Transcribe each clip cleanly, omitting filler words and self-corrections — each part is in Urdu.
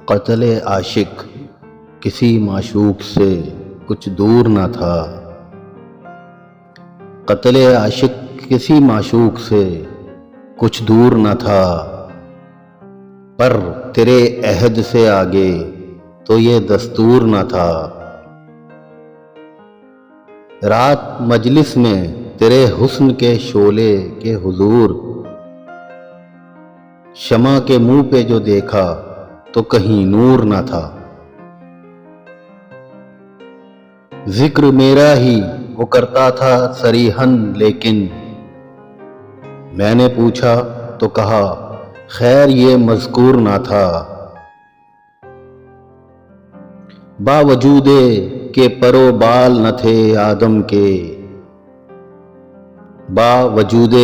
قتل عاشق کسی معشوق سے کچھ دور نہ تھا۔ قتل عاشق کسی معشوق سے کچھ دور نہ تھا، پر تیرے عہد سے آگے تو یہ دستور نہ تھا۔ رات مجلس میں تیرے حسن کے شعلے کے حضور، شمع کے منہ پہ جو دیکھا تو کہیں نور نہ تھا۔ ذکر میرا ہی وہ کرتا تھا صریحاً، لیکن میں نے پوچھا تو کہا خیر یہ مذکور نہ تھا۔ باوجود کہ پر و بال نہ تھے آدم کے، باوجود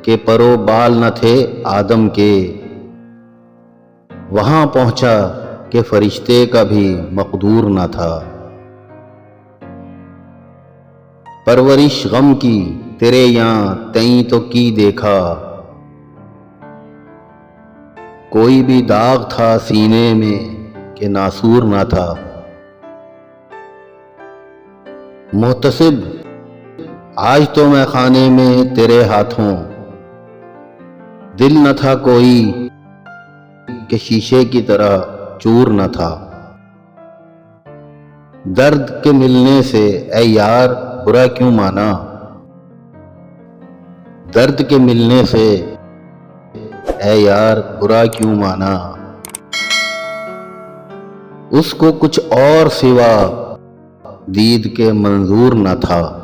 کہ پر و بال نہ تھے آدم کے، وہاں پہنچا کہ فرشتے کا بھی مقدور نہ تھا۔ پرورش غم کی تیرے یہاں تئیں تو کی دیکھا، کوئی بھی داغ تھا سینے میں کہ ناسور نہ تھا۔ محتسب آج تو میں خانے میں تیرے ہاتھوں، دل نہ تھا کوئی کہ شیشے کی طرح چور نہ تھا۔ درد کے ملنے سے اے یار برا کیوں مانا، درد کے ملنے سے اے یار برا کیوں مانا۔ اس کو کچھ اور سوا دید کے منظور نہ تھا۔